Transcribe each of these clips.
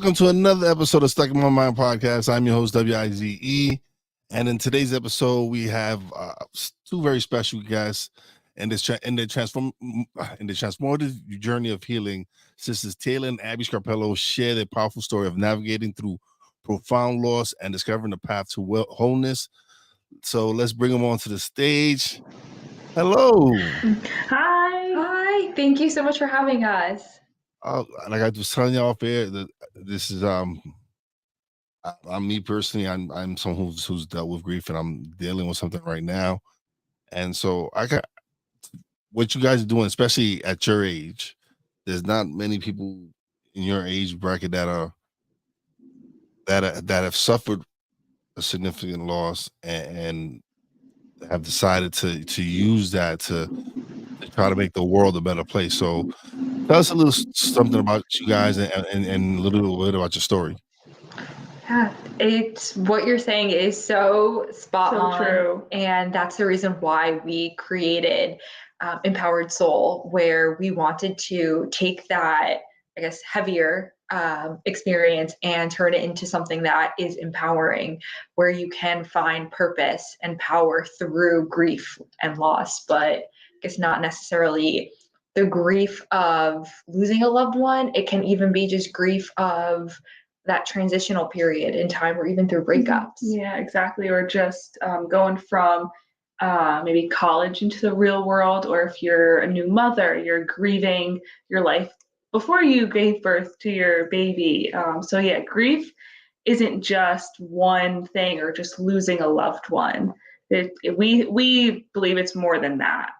Welcome to another episode of Stuck in My Mind podcast. I'm your host, WIZE. And in today's episode, we have two very special guests in the transformative journey of healing. Sisters Taylor and Abby Scarpello share their powerful story of navigating through profound loss and discovering the path to wholeness. So let's bring them onto the stage. Hello. Hi. Thank you so much for having us. Like I was telling y'all off air, that this is I'm me personally. I'm someone who's dealt with grief, and I'm dealing with something right now. And so I got what you guys are doing, especially at your age. There's not many people in your age bracket that have suffered a significant loss and have decided to use that to try to make the world a better place. So tell us a little something about you guys and a little bit about your story. Yeah, it's what you're saying is so spot on. True. And that's the reason why we created Empowered Soul, where we wanted to take that, I guess, heavier experience and turn it into something that is empowering, where you can find purpose and power through grief and loss, but I guess not necessarily the grief of losing a loved one. It can even be just grief of that transitional period in time, or even through breakups. Yeah, exactly. Or just going from maybe college into the real world, or if you're a new mother, you're grieving your life before you gave birth to your baby. So yeah, grief isn't just one thing or just losing a loved one. We believe it's more than that.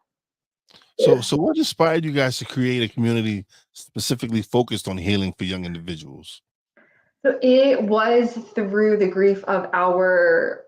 So what inspired you guys to create a community specifically focused on healing for young individuals? So it was through the grief of or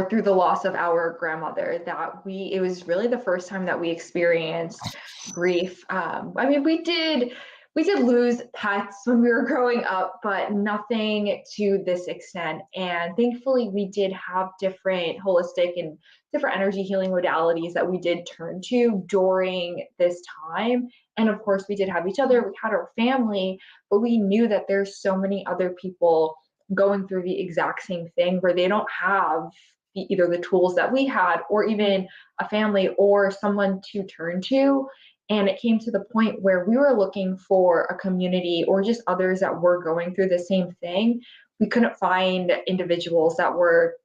through the loss of our grandmother that it was really the first time that we experienced grief. I mean, we did lose pets when we were growing up, but nothing to this extent. And thankfully, we did have different holistic and different energy healing modalities that we did turn to during this time. And of course, we did have each other, we had our family, but we knew that there's so many other people going through the exact same thing where they don't have either the tools that we had, or even a family or someone to turn to. And it came to the point where we were looking for a community or just others that were going through the same thing. We couldn't find individuals that were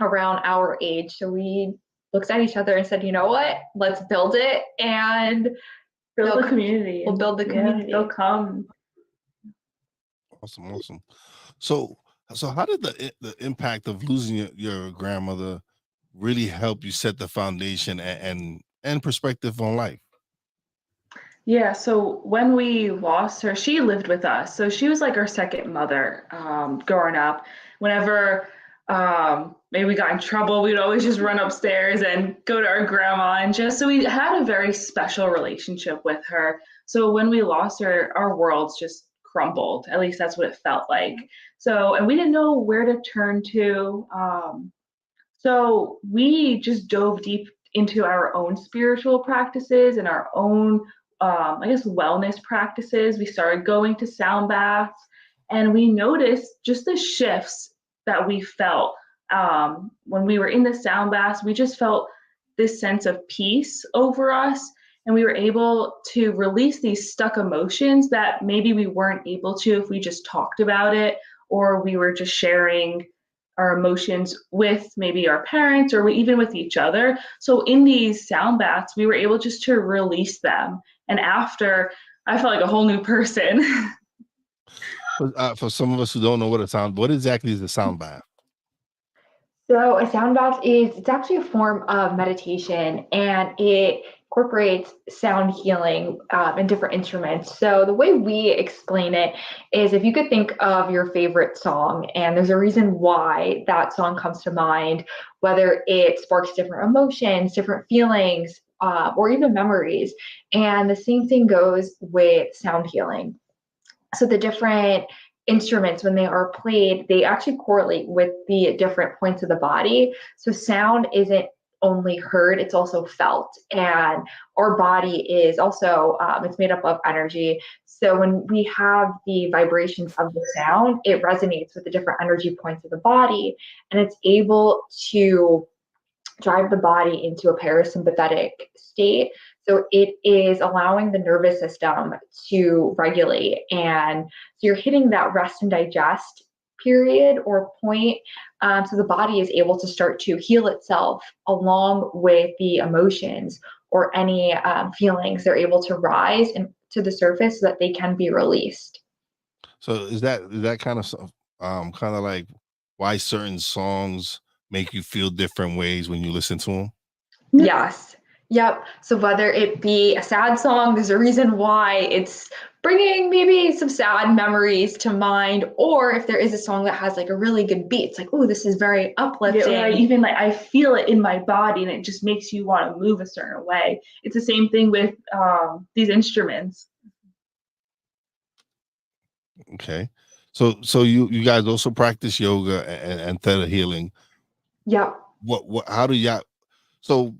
around our age. So we looked at each other and said, you know what, let's build it and build the community. We'll build the community. They'll come. Awesome. So how did the impact of losing your grandmother really help you set the foundation and perspective on life? Yeah, so when we lost her, she lived with us. So she was like our second mother growing up. Whenever maybe we got in trouble, we'd always just run upstairs and go to our grandma, and just so we had a very special relationship with her. So when we lost her, our worlds just crumbled. At least that's what it felt like. So, and we didn't know where to turn to. So we just dove deep into our own spiritual practices and our own I guess wellness practices. We started going to sound baths, and we noticed just the shifts that we felt when we were in the sound baths. We just felt this sense of peace over us, and we were able to release these stuck emotions that maybe we weren't able to if we just talked about it, or we were just sharing our emotions with maybe our parents or even with each other. So in these sound baths, we were able just to release them. And after, I felt like a whole new person. For some of us who don't know what exactly is a sound bath? So a sound bath it's actually a form of meditation, and it incorporates sound healing and different instruments. So the way we explain it is, if you could think of your favorite song, and there's a reason why that song comes to mind, whether it sparks different emotions, different feelings, or even memories. And the same thing goes with sound healing. So the different instruments, when they are played, they actually correlate with the different points of the body. So sound isn't only heard, it's also felt. And our body is also, it's made up of energy. So when we have the vibrations of the sound, it resonates with the different energy points of the body, and it's able to drive the body into a parasympathetic state. So it is allowing the nervous system to regulate. And so you're hitting that rest and digest period or point. So the body is able to start to heal itself along with the emotions or any feelings. They're able to rise and to the surface so that they can be released. So is that kind of like why certain songs make you feel different ways when you listen to them? Yes. Yep. So whether it be a sad song, there's a reason why it's bringing maybe some sad memories to mind, or if there is a song that has like a really good beat, it's like, oh, this is very uplifting. Yeah, even like I feel it in my body, and it just makes you want to move a certain way. It's the same thing with these instruments. Okay. So you guys also practice yoga and theta healing. Yep. What how do y'all so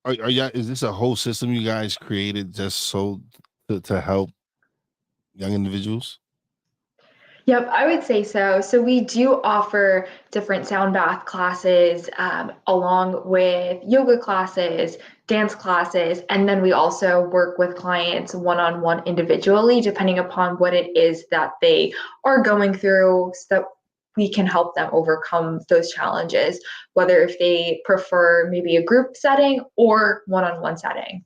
are y'all is this a whole system you guys created just so to help young individuals? Yep, I would say so. So we do offer different sound bath classes along with yoga classes, dance classes, and then we also work with clients one-on-one individually, depending upon what it is that they are going through, so that we can help them overcome those challenges, whether if they prefer maybe a group setting or one-on-one setting.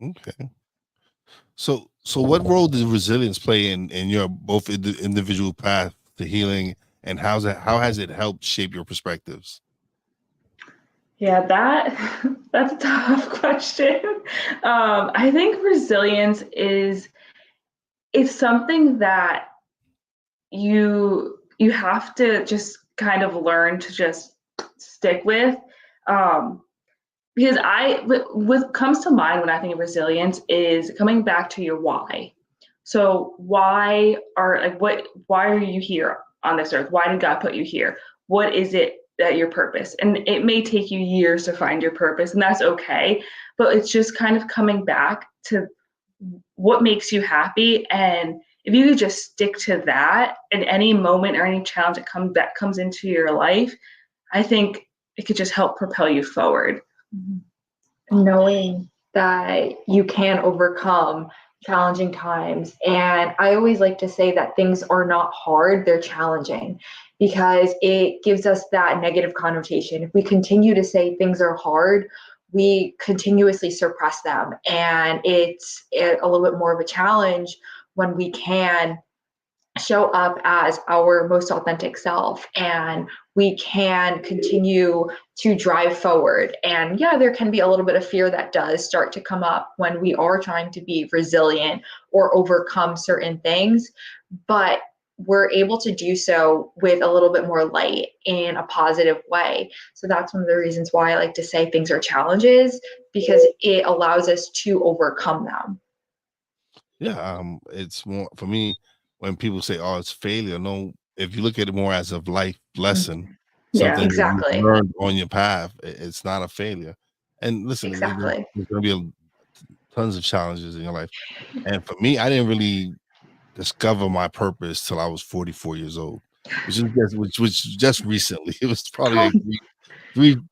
Okay. So what role does resilience play in your both individual path to healing, and how has it helped shape your perspectives? Yeah, that's a tough question. I think resilience is it's something that you have to just kind of learn to just stick with. Because what comes to mind when I think of resilience is coming back to your why. So why are you here on this earth? Why did God put you here? What is it that your purpose? And it may take you years to find your purpose, and that's okay. But it's just kind of coming back to what makes you happy. And if you could just stick to that in any moment or any challenge that comes into your life, I think it could just help propel you forward. Knowing that you can overcome challenging times. And I always like to say that things are not hard, they're challenging, because it gives us that negative connotation. If we continue to say things are hard, we continuously suppress them. And it's a little bit more of a challenge when we can show up as our most authentic self, and we can continue to drive forward. And yeah, there can be a little bit of fear that does start to come up when we are trying to be resilient or overcome certain things, but we're able to do so with a little bit more light in a positive way. So that's one of the reasons why I like to say things are challenges, because it allows us to overcome them. Yeah, it's more for me when people say, "Oh, it's failure." No, if you look at it more as a life lesson, Yeah. something that you Exactly. learned on your path, it's not a failure. And listen, Exactly. there's going to be tons of challenges in your life. And for me, I didn't really discover my purpose till I was 44 years old, which just recently. It was probably like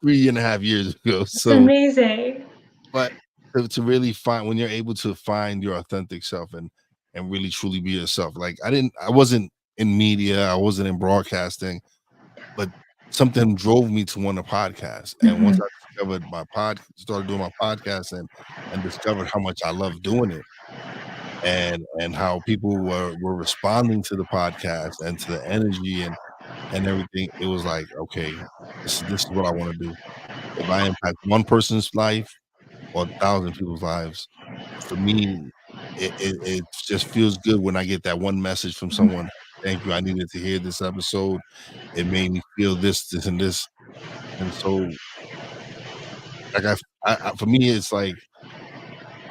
three and a half years ago. It's So amazing. but to really find when you're able to find your authentic self and really truly be yourself. Like I wasn't in media, I wasn't in broadcasting, but something drove me to want to podcast. And once Mhm. I discovered started doing my podcast and discovered how much I love doing it and how people were responding to the podcast and to the energy and everything, it was like, okay, this is what I want to do. If I impact one person's life or 1,000 people's lives. For me, it just feels good when I get that one message from someone. Thank you. I needed to hear this episode. It made me feel this, and this. And so, like for me, it's like,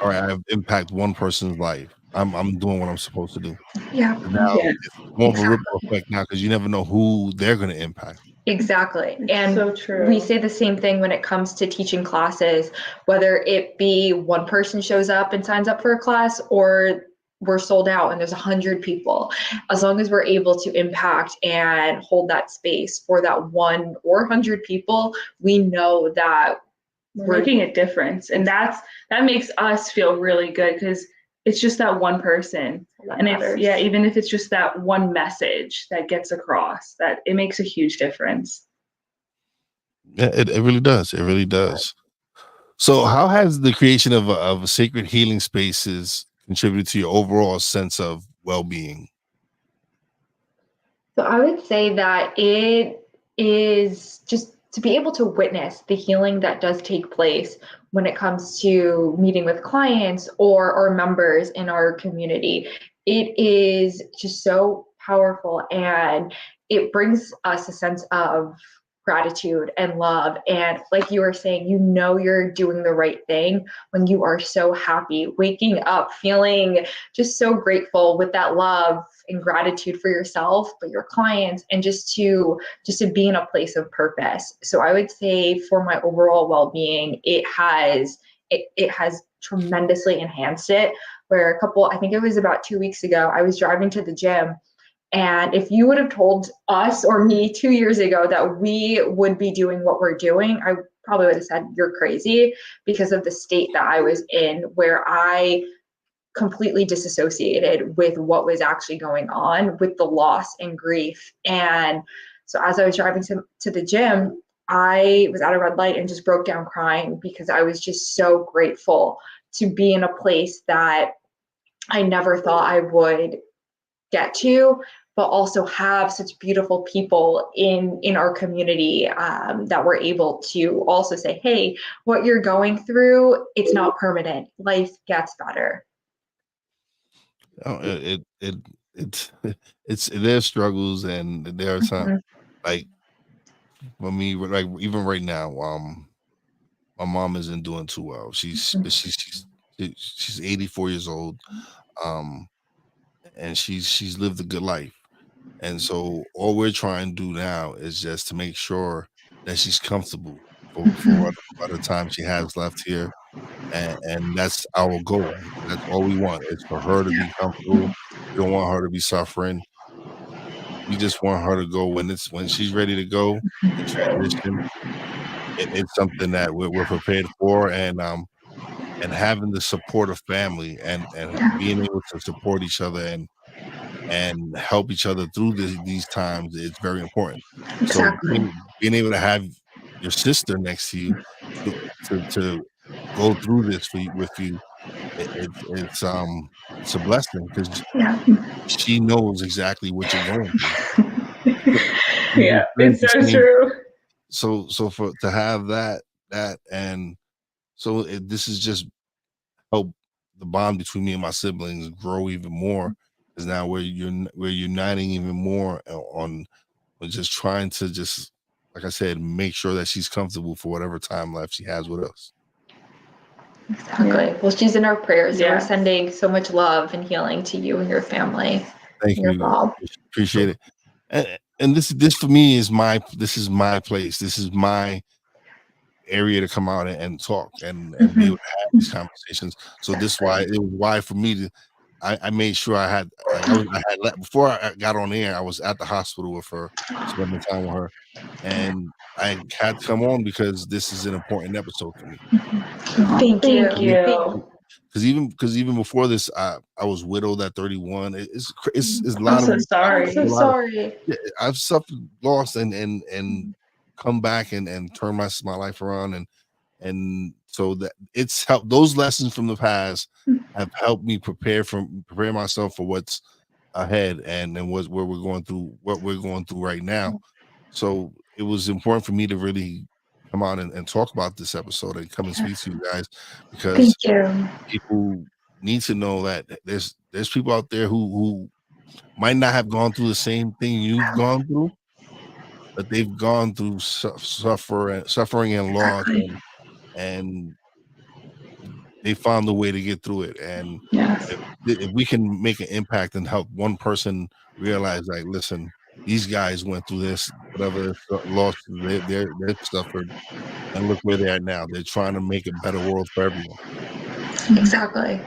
all right, I've impacted one person's life. I'm doing what I'm supposed to do. Yeah, And now Yeah. it's more of a ripple exactly. effect now because you never know who they're going to impact. Exactly. It's And so true. we say the same thing when it comes to teaching classes, whether it be one person shows up and signs up for a class or we're sold out and there's 100 people, as long as we're able to impact and hold that space for that 1 or 100 people, we know that we're making a difference. And that makes us feel really good, because it's just that one person. And matters. even if it's just that one message that gets across, that it makes a huge difference. Yeah, it really does. It really does. So how has the creation of sacred healing spaces contributed to your overall sense of well-being? So I would say that it is just to be able to witness the healing that does take place when it comes to meeting with clients or members in our community. It is just so powerful, and it brings us a sense of gratitude and love. And like you were saying, you know you're doing the right thing when you are so happy, waking up feeling just so grateful with that love and gratitude for yourself, but your clients, and just to be in a place of purpose. So I would say for my overall well-being, it has tremendously enhanced it. Where I think it was about 2 weeks ago, I was driving to the gym, and if you would have told us or me 2 years ago that we would be doing what we're doing, I probably would have said you're crazy, because of the state that I was in, where I completely disassociated with what was actually going on with the loss and grief. And so as I was driving to the gym, I was at a red light and just broke down crying, because I was just so grateful to be in a place that I never thought I would get to, but also have such beautiful people in our community that we're able to also say, hey, what you're going through, it's not permanent. Life gets better. Oh, it's it's there's struggles, and there are some, like, for me, like even right now, my mom isn't doing too well. She's 84 years old, um, and she's lived a good life. And so all we're trying to do now is just to make sure that she's comfortable for what the time she has left here. And that's our goal. That's all we want, is for her to be comfortable. We don't want her to be suffering. We just want her to go when she's ready to go and transition. It's something that we're prepared for, and having the support of family, and being able to support each other, and help each other through these times is very important. So Exactly. being able to have your sister next to you to go through this with you, it's a blessing, because Yeah. she knows exactly what you're going through. We've Yeah, experienced it's the so same. true. So for to have that, and so this is just help the bond between me and my siblings grow even more, because now we're uniting even more on just trying to, just like I said, make sure that she's comfortable for whatever time left she has with us. Exactly. Yeah. Well, she's in our prayers. So we're Yes. sending so much love and healing to you and your family. Thank Your you. mom. Appreciate it. And this for me is my place. This is my area to come out and talk, and be able to have these conversations. So this why it was why for me to I made sure I had, like, I had before I got on air, I was at the hospital with her, spending time with her, and I had to come on because this is an important episode for me. Thank you. Thank you. Because even before this, I was widowed at 31. It's a I'm lot of so sorry. I'm so a lot of sorry. yeah, I've suffered loss, and come back and turn my life around, and so that it's helped. Those lessons from the past have helped me prepare myself for what's ahead, and what we're going through right now. So it was important for me to really come out and talk about this episode and come and speak to you guys, because Thank you. people need to know that there's people out there who might not have gone through the same thing you've gone through, but they've gone through suffering and loss, Exactly. and they found a way to get through it. And Yes. if we can make an impact and help one person realize, like, listen, these guys went through this, whatever loss they've suffered, and look where they're at now. They're trying to make a better world for everyone. Exactly.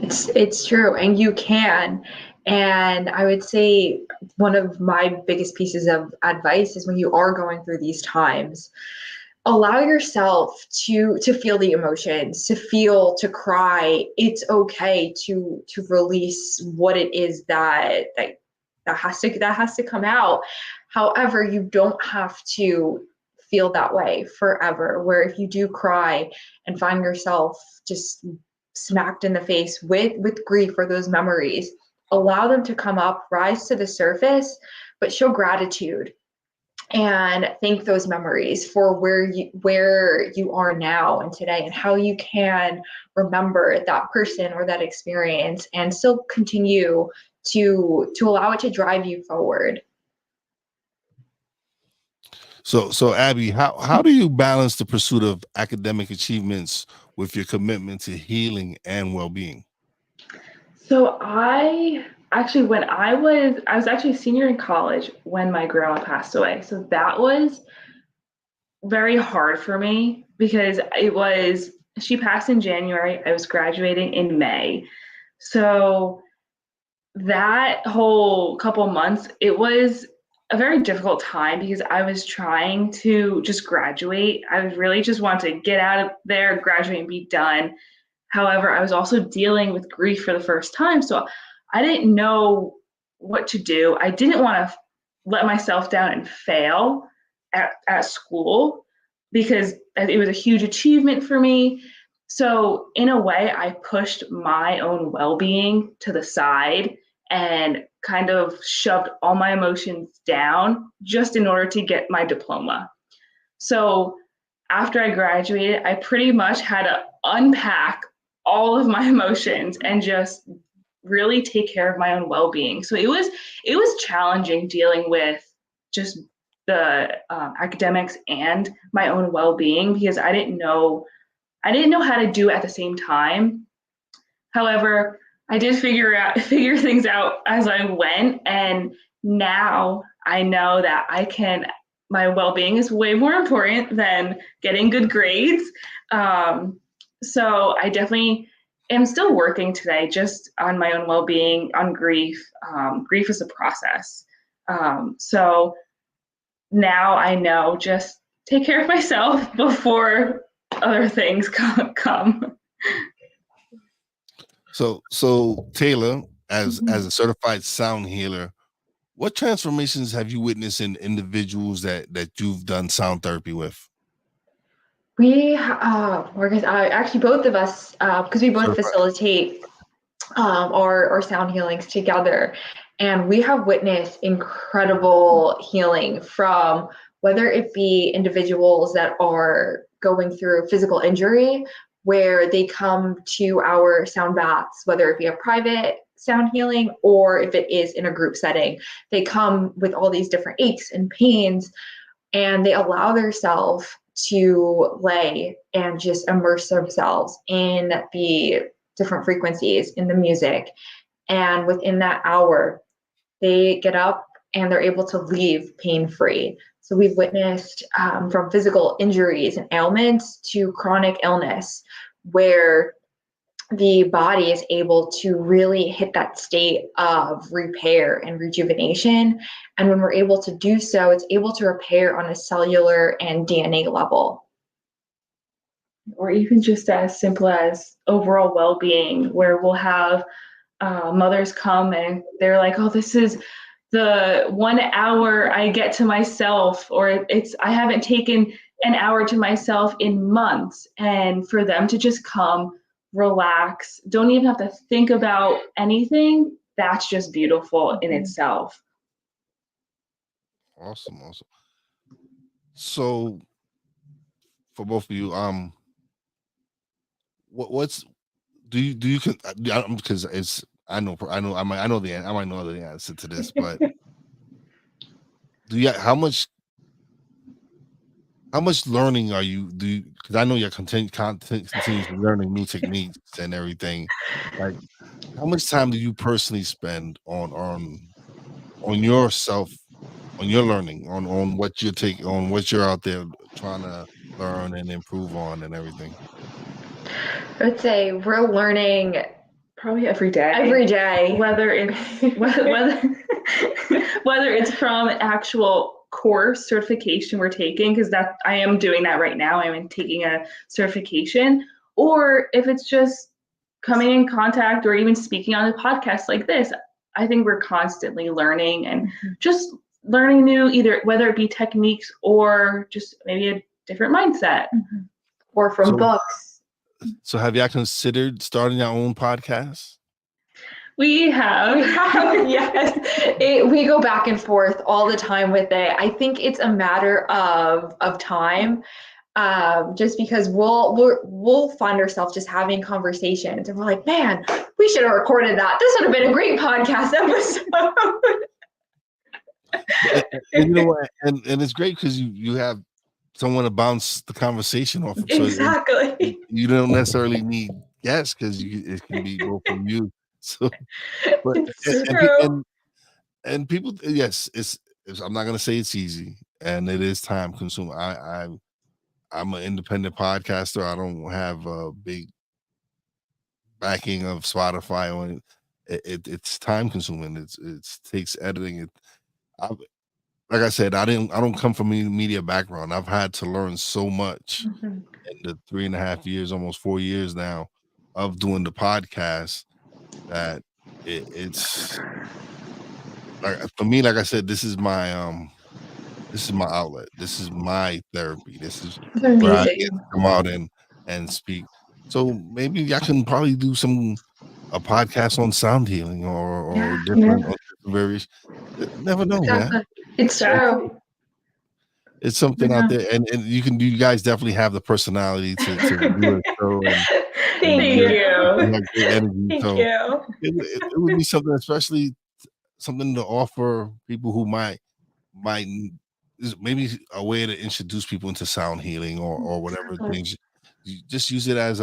It's true, and you can. And I would say one of my biggest pieces of advice is when you are going through these times, allow yourself to feel the emotions, to cry. It's okay to release what it is that has to come out. However, you don't have to feel that way forever, where if you do cry and find yourself just smacked in the face with grief or those memories, allow them to come up, rise to the surface, but show gratitude and thank those memories for where you are now and today, and how you can remember that person or that experience and still continue to allow it to drive you forward. So Abby, how do you balance the pursuit of academic achievements with your commitment to healing and well-being? So I actually, when I was actually a senior in college when my grandma passed away. So that was very hard for me because she passed in January. I was graduating in May. So that whole couple months, it was a very difficult time because I was trying to just graduate. I was really just wanted to get out of there, graduate, and be done. However, I was also dealing with grief for the first time. So I didn't know what to do. I didn't want to let myself down and fail at school because it was a huge achievement for me. So, in a way, I pushed my own well being to the side and kind of shoved all my emotions down just in order to get my diploma. So, after I graduated, I pretty much had to unpack all of my emotions and just really take care of my own well-being. So it was challenging dealing with just the academics and my own well-being because I didn't know how to do it at the same time. However, I did figure things out as I went, and now I know that my well-being is way more important than getting good grades. So I definitely am still working today just on my own well-being, on grief. Grief is a process. So now I know just take care of myself before other things come. So Taylor, as Mhm. a certified sound healer, what transformations have you witnessed in individuals that you've done sound therapy with? Marcus, actually both of us, because we both Certified. facilitate our sound healings together, and we have witnessed incredible healing from whether it be individuals that are going through physical injury, where they come to our sound baths, whether it be a private sound healing or if it is in a group setting. They come with all these different aches and pains, and they allow themselves to lay and just immerse themselves in the different frequencies in the music. And within that hour, they get up and they're able to leave pain free. So we've witnessed from physical injuries and ailments to chronic illness, where the body is able to really hit that state of repair and rejuvenation. And when we're able to do so, it's able to repair on a cellular and DNA level. Or even just as simple as overall well-being, where we'll have mothers come and they're like, oh, this is the 1 hour I get to myself, or I haven't taken an hour to myself in months. And for them to just come, relax, don't even have to think about anything, that's just beautiful in itself. Awesome. So for both of you, what's do you because it's I might know the answer to this, but how much learning are you because I know you're continuously learning new techniques and everything. Like, how much time do you personally spend on yourself, on your learning, on what what you're out there trying to learn and improve on and everything? I would say we're learning Probably every day. Every day. Whether it's from an actual course certification we're taking, because that I am doing that right now. I'm taking a certification, or if it's just coming in contact or even speaking on a podcast like this. I think we're constantly learning and just learning new, either whether it be techniques or just maybe a different mindset. Or from books. So have y'all considered starting your own podcast? We have. Yes. We go back and forth all the time with it. I think it's a matter of time. Just because we'll find ourselves just having conversations and we're like, man, we should have recorded that. This would have been a great podcast episode. And you know what? And it's great because you have someone to bounce the conversation off of. So exactly. you don't necessarily need guests because it can be both from you. So, but and people, yes, it's I'm not gonna say it's easy, and it is time consuming. I'm an independent podcaster. I don't have a big backing of Spotify on it. It's time consuming. It takes editing. Like I said, I don't come from a media background. I've had to learn so much in the 3.5 years, almost 4 years now of doing the podcast that it's like, for me, like I said, this is my outlet. This is my therapy. This is where I get to come out and speak. So maybe I can probably do a podcast on sound healing or different various. Never know, man. It's true. It's something out there, and you guys definitely have the personality to do it. So Thank you. You have great energy. Thank So you. it would be something, especially something to offer people who might maybe a way to introduce people into sound healing or whatever things. You just use it as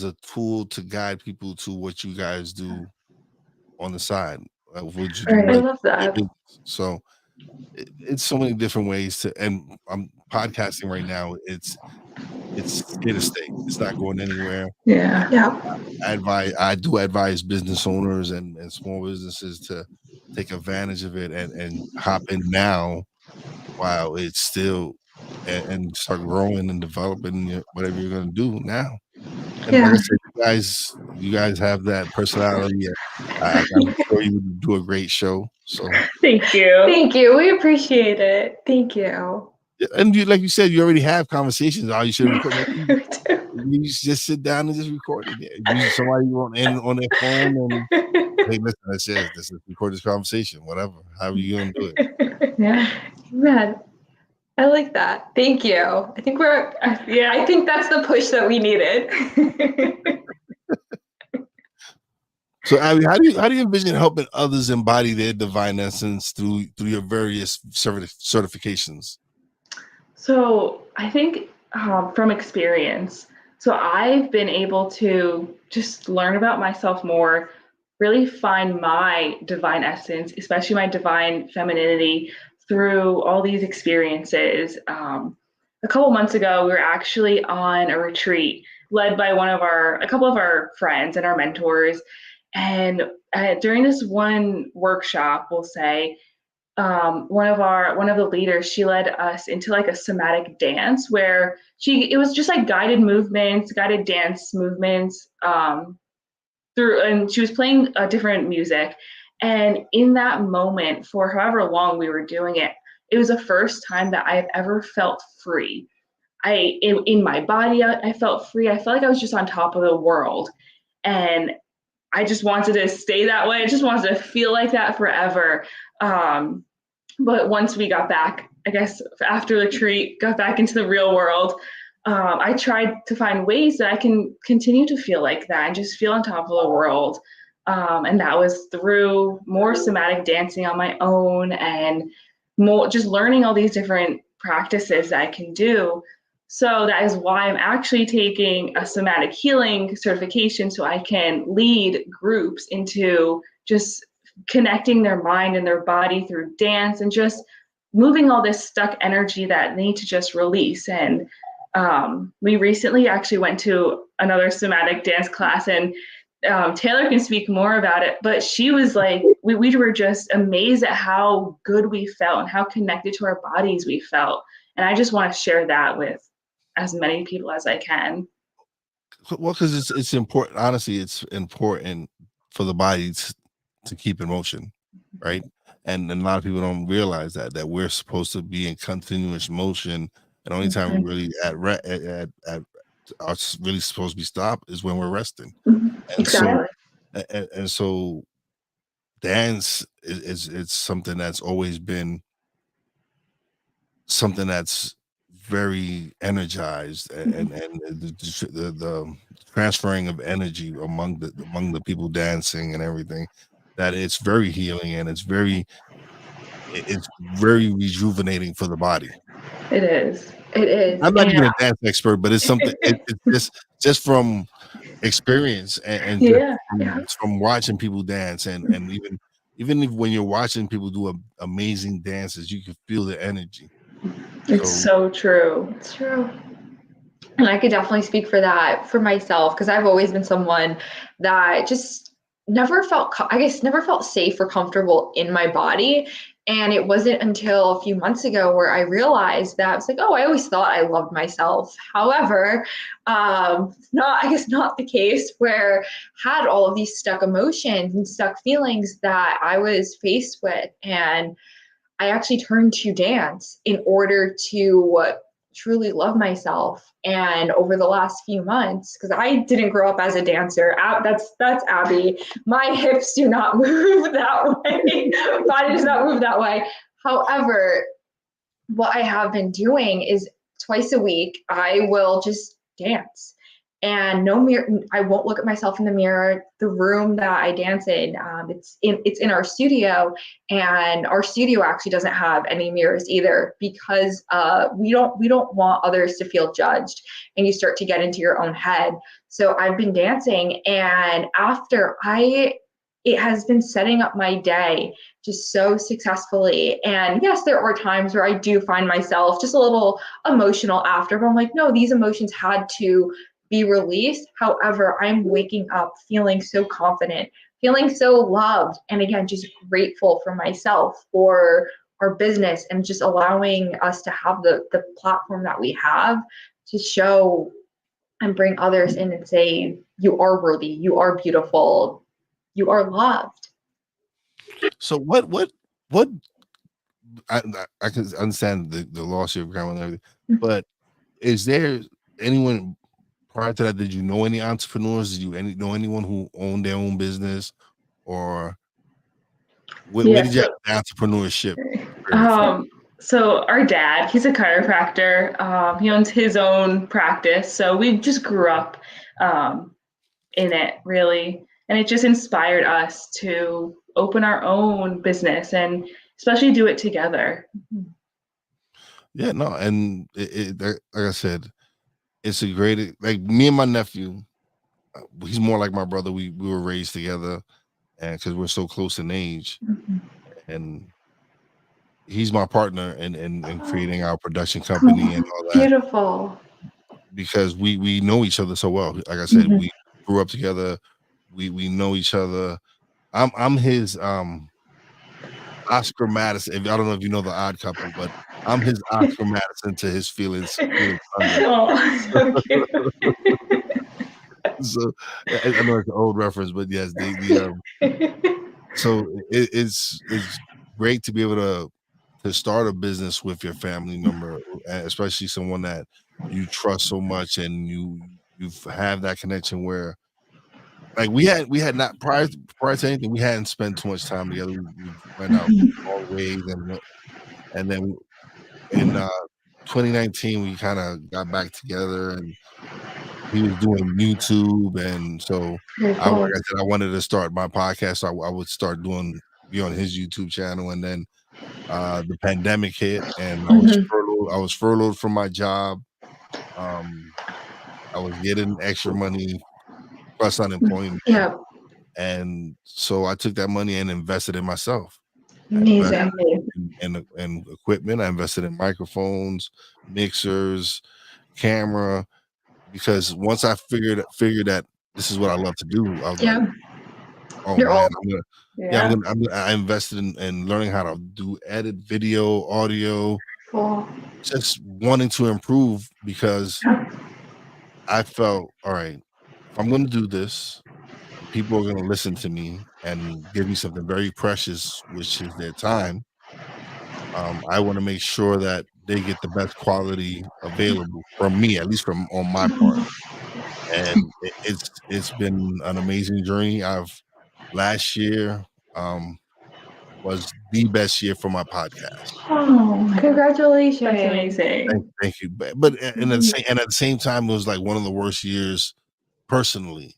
a tool to guide people to what you guys do on the side. Would you do? I love that. So it's so many different ways to, and I'm podcasting right now. It's here to stay. It's not going anywhere. Yeah. I do advise business owners and small businesses to take advantage of it and hop in now while it's still and start growing and developing whatever you're going to do now. And like I said, you guys have that personality. I'm sure you would do a great show. So thank you. Thank you. We appreciate it. Thank you. And like you said, you already have conversations. You should record that. You just sit down and just record it. Use somebody on their phone and hey, listen, let's record this conversation. Whatever, however you gonna do it. Yeah, man, I like that. Thank you. I think I think that's the push that we needed. So, Abby, how do you envision helping others embody their divine essence through your various certifications? So I think from experience, so I've been able to just learn about myself more, really find my divine essence, especially my divine femininity through all these experiences. A couple months ago, we were actually on a retreat led by a couple of our friends and our mentors. And during this one workshop, we'll say, one of the leaders, she led us into like a somatic dance where it was just like guided dance movements and she was playing a different music. And in that moment, for however long we were doing it, it was the first time that I've ever felt free. In my body, I felt free. I felt like I was just on top of the world. And I just wanted to stay that way. I just wanted to feel like that forever. But once we got back, I guess after the retreat, got back into the real world, I tried to find ways that I can continue to feel like that and just feel on top of the world. And that was through more somatic dancing on my own and more just learning all these different practices that I can do. So that is why I'm actually taking a somatic healing certification so I can lead groups into just connecting their mind and their body through dance and just moving all this stuck energy that they need to just release. And We recently actually went to another somatic dance class, and Taylor can speak more about it, but she was like, we were just amazed at how good we felt and how connected to our bodies we felt. And I just want to share that with as many people as I can. Well, because it's important. Honestly, it's important for the body to keep in motion, right? And a lot of people don't realize that we're supposed to be in continuous motion. And the only time we really are really supposed to be stopped is when we're resting. And Exactly. so dance is something that's always been something that's very energized, and the transferring of energy among the people dancing and everything, that it's very healing, and it's very rejuvenating for the body. It is. It is. I'm not And even a dance expert, but it's something it's just from experience, and just Yeah. from watching people dance, and even if when you're watching people do amazing dances, you can feel the energy. It's so true. it's true. And I could definitely speak for that for myself, because I've always been someone that just never felt, I guess, never felt safe or comfortable in my body. And it wasn't until a few months ago where I realized that it's like, oh, I always thought I loved myself. However, not, I guess, not the case, where had all of these stuck emotions and stuck feelings that I was faced with. And I actually turned to dance in order to truly love myself. And over the last few months, because I didn't grow up as a dancer, that's Abby. My hips do not move that way. Body does not move that way. However, what I have been doing is twice a week, I will just dance. And no mirror, I won't look at myself in the mirror. The room that I dance in, it's in our studio, and our studio actually doesn't have any mirrors either, because we don't want others to feel judged, and you start to get into your own head. So I've been dancing, and it has been setting up my day just so successfully. And yes, there are times where I do find myself just a little emotional after, but I'm like, no, these emotions had to be released. However, I'm waking up feeling so confident, feeling so loved, and again, just grateful for myself, for our business, and just allowing us to have the platform that we have to show and bring others in and say, you are worthy, you are beautiful, you are loved. So what I can understand the loss of your grandma and everything, but is there anyone prior to that? Did you know any entrepreneurs? Did you know anyone who owned their own business, or where did you have the entrepreneurship experience from? So our dad, he's a chiropractor. He owns his own practice, so we just grew up in it, really, and it just inspired us to open our own business and especially do it together. Yeah, no, and like I said, it's a great, like me and my nephew. He's more like my brother. We were raised together, and because we're so close in age, and he's my partner in creating our production company and all that, Beautiful. because we know each other so well. Like I said, we grew up together. We know each other. I'm his Oscar Madison. I don't know if you know The Odd Couple, but I'm his Oscar Madison to his Felix Thunder. Oh, so cute. So I know it's an old reference, but yes, so it's great to be able to start a business with your family member, especially someone that you trust so much, and you've have that connection where, like, we had not prior to anything, we hadn't spent too much time together. We went out all ways, and then in 2019 we kind of got back together, and he was doing YouTube, and so like I said, I wanted to start my podcast. So I would start be on his YouTube channel, and then the pandemic hit, and I was furloughed from my job. I was getting extra money plus unemployment. Yeah. And so I took that money and invested in myself. Amazing. In equipment. I invested in microphones, mixers, camera, because once I figured that this is what I love to do, I was like, oh You're man, all I invested in learning how to do edit video, audio, cool. just wanting to improve, because I felt, all right, if I'm going to do this and people are going to listen to me and give me something very precious, which is their time, I want to make sure that they get the best quality available from me, at least from on my part. And it's been an amazing journey. Last year was the best year for my podcast. Oh, Congratulations. that's amazing. Thank you. But at the same time, it was like one of the worst years personally.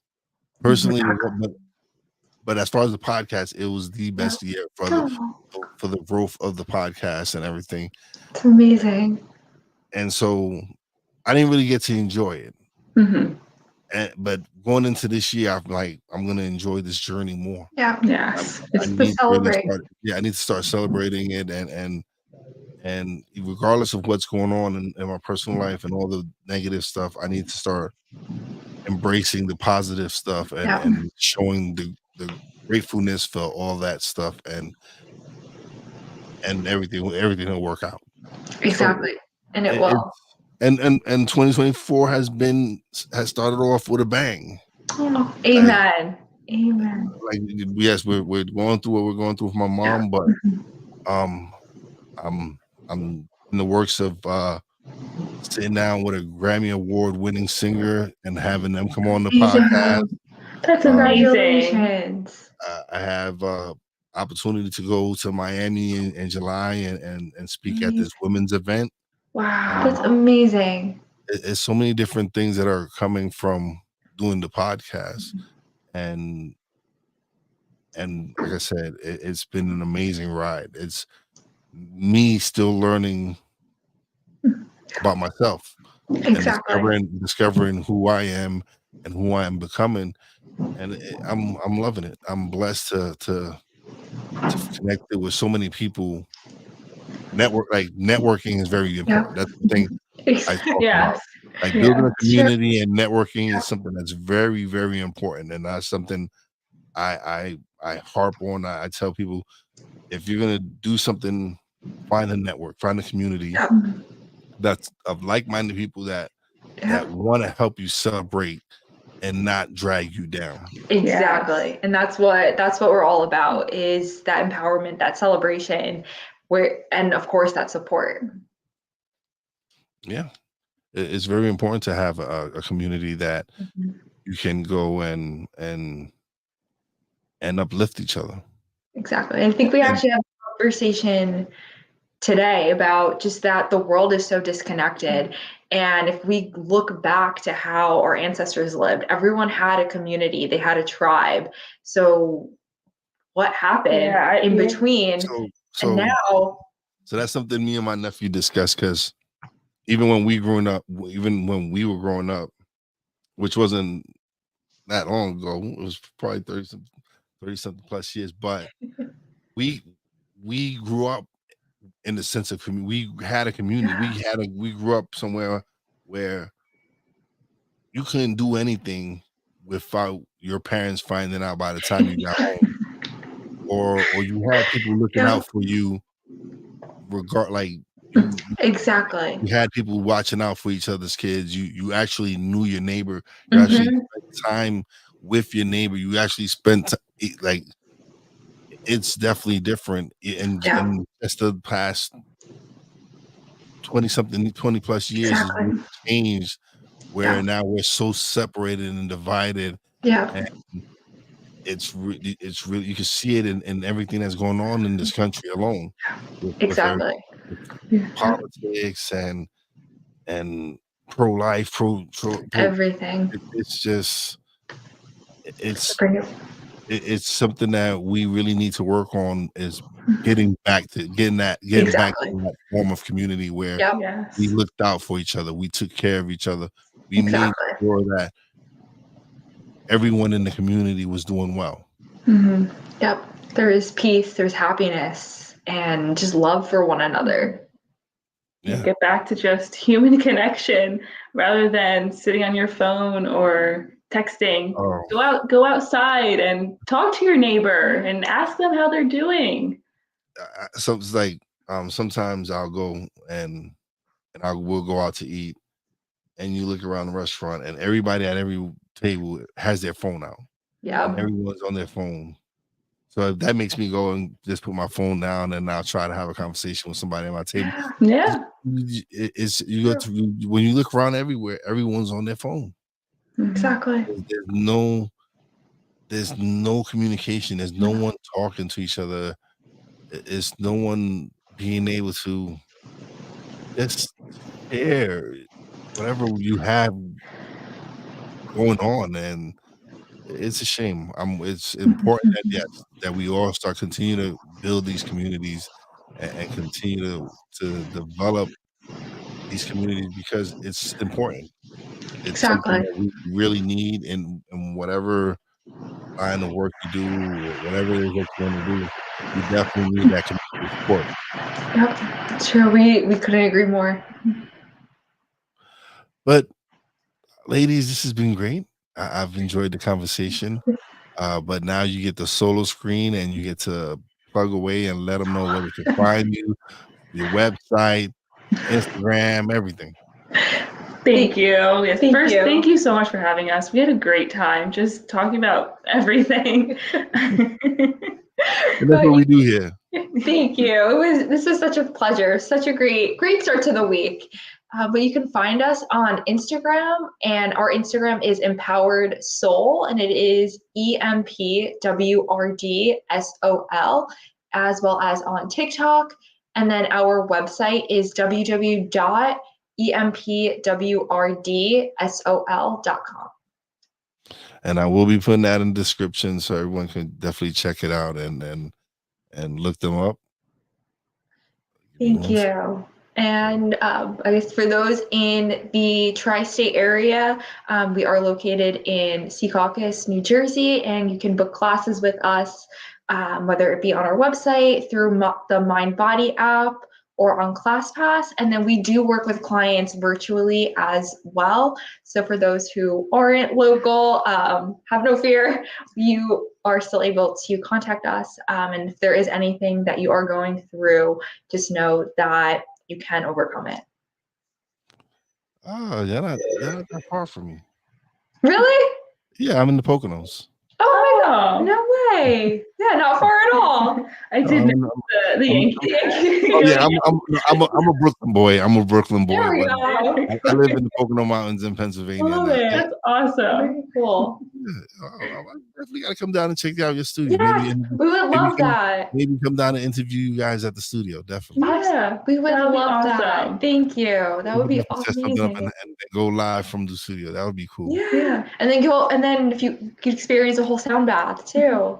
But as far as the podcast, it was the best year for the growth of the podcast and everything. It's amazing. And so I didn't really get to enjoy it. But going into this year, I'm going to enjoy this journey more. Yeah. Yes. It's to celebrate. I need to start celebrating it, and regardless of what's going on in my personal life and all the negative stuff, I need to start embracing the positive stuff and showing the gratefulness for all that stuff, and everything will work out. Exactly. So, and it will. And 2024 has started off with a bang. Oh, amen. Amen. Like, yes, we're going through what we're going through with my mom, but I'm in the works of sitting down with a Grammy Award winning singer and having them come on the podcast. That's amazing. I have opportunity to go to Miami in July and speak at this women's event. Wow, that's amazing. It's so many different things that are coming from doing the podcast, and like I said, it's been an amazing ride. It's me still learning about myself, exactly, and discovering who I am and who I am becoming, and I'm loving it. I'm blessed to connect with so many people. Networking is very important. That's the thing I talk about. Like building a community and networking is something that's very, very important, and that's something I harp on. I tell people, if you're gonna do something, find a network, find a community that's of like-minded people that want to help you celebrate and not drag you down. Exactly. And that's what we're all about, is that empowerment, that celebration, and of course that support. Yeah, it's very important to have a community that you can go and uplift each other. Exactly. I think we actually have a conversation today about just that the world is so disconnected. And if we look back to how our ancestors lived, everyone had a community, they had a tribe. So what happened in between? And now. So that's something me and my nephew discussed, because even when we were growing up, which wasn't that long ago, it was probably 30 something plus years, but we grew up in the sense of community. We had a community. We grew up somewhere where you couldn't do anything without your parents finding out by the time you got home, or you had people looking out for you. Exactly. You had people watching out for each other's kids. You actually knew your neighbor. You actually spent time with your neighbor. You actually spent it's definitely different in just the past 20 plus years has really changed, where now we're so separated and divided. And it's really you can see it in everything that's going on in this country alone. With politics and pro-life, pro everything. It's just it's something that we really need to work on, is getting back to that form of community where we looked out for each other, we took care of each other, we made sure that everyone in the community was doing well. There is peace, there's happiness, and just love for one another. Yeah. Get back to just human connection rather than sitting on your phone or texting. Oh. Go outside and talk to your neighbor and ask them how they're doing. So it's like sometimes I'll go and we'll go out to eat, and you look around the restaurant and everybody at every table has their phone out. Yeah. And everyone's on their phone. So that makes me go and just put my phone down, and I'll try to have a conversation with somebody at my table. Yeah. It's you go to, when you look around everywhere, everyone's on their phone. Exactly. There's no communication. There's no one talking to each other. It's no one being able to just share whatever you have going on, and it's a shame. It's important that, yes, that we all start continue to build these communities and continue to develop these communities, because it's important. It's something Exactly. that we really need in whatever line of work you do, or whatever it is that you want to do. We definitely need that community support. Yep, it's true. We couldn't agree more. But ladies, this has been great. I've enjoyed the conversation. But now you get the solo screen, and you get to plug away and let them know where they can find you, your website, Instagram, everything. Thank you. Yes. Thank First, you. thank you so much for having us. We had a great time just talking about everything. And that's what we do here. Thank you. This was such a pleasure. Such a great start to the week. But you can find us on Instagram, and our Instagram is Empowered Soul, and it is EMPWRDSOL, as well as on TikTok. And then our website is www.empwrdsol.com. And I will be putting that in the description, so everyone can definitely check it out and look them up. Thank you. And I guess for those in the tri-state area, we are located in Secaucus, New Jersey, and you can book classes with us, whether it be on our website, through the Mind Body app, or on ClassPass. And then we do work with clients virtually as well. So for those who aren't local, have no fear. You are still able to contact us. And if there is anything that you are going through, just know that you can overcome it. Oh, you're not that far from me. Really? Yeah, I'm in the Poconos. Oh my God, no way. Yeah, not far at all. I did know the Yankees. Oh yeah, I'm a Brooklyn boy. I'm a Brooklyn boy. There we But go. I live in the Pocono Mountains in Pennsylvania. Love it. That's awesome. Very cool. I definitely gotta come down and check out your studio. Yes, we would love that. Maybe come down and interview you guys at the studio. Definitely. Yeah, we would that would be love awesome. that. Thank you. That would be Set something up amazing. and go live from the studio. That would be cool. Yeah. And then if you could experience a whole sound bath too.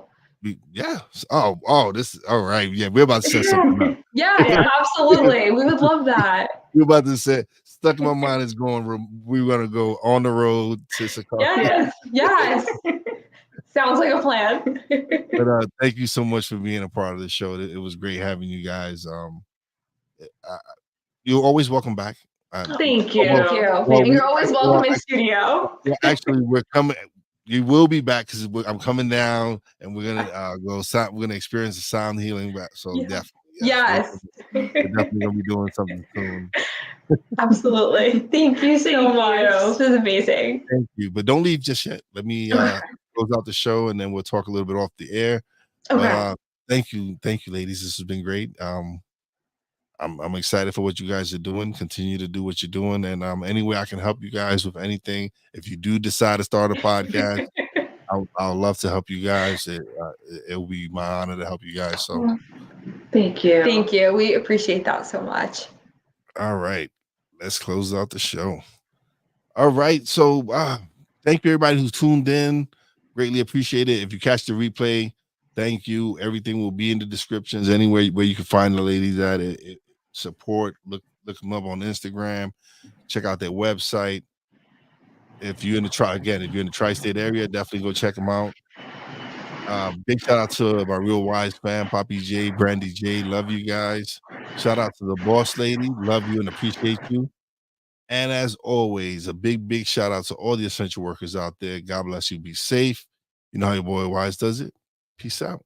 Yeah. Oh, this is all right. Yeah, we're about to set something up. Yeah, absolutely. We would love that. We're about to set. Stuck in my mind is going. We're gonna go on the road to Chicago. Yes. Sounds like a plan. But thank you so much for being a part of the show. It was great having you guys. You're always welcome back. Thank you. Thank you. Well, You're always welcome in studio. Well, actually, we're coming. You will be back because I'm coming down, and we're gonna go. We're gonna experience the sound healing back. So definitely, yes. We're definitely gonna be doing something soon. Absolutely. Thank you so much. This was amazing. Thank you, but don't leave just yet. Let me close out the show, and then we'll talk a little bit off the air. Okay. But, thank you, ladies. This has been great. I'm excited for what you guys are doing. Continue to do what you're doing, and any way I can help you guys with anything. If you do decide to start a podcast, I'll love to help you guys. It'll be my honor to help you guys. So, thank you. Thank you. We appreciate that so much. All right, let's close out the show. All right, so thank you everybody who's tuned in. Greatly appreciate it. If you catch the replay, thank you. Everything will be in the descriptions anywhere where you can find the ladies at it. Support, look them up on Instagram, check out their website. If you're in the tri-state area, definitely go check them out. Big shout out to my real wise fan, Poppy J, Brandy J. Love you guys. Shout out to the boss lady. Love you and appreciate you. And as always, a big shout out to all the essential workers out there. God bless you. Be safe. You know how your boy Wise does it. Peace out.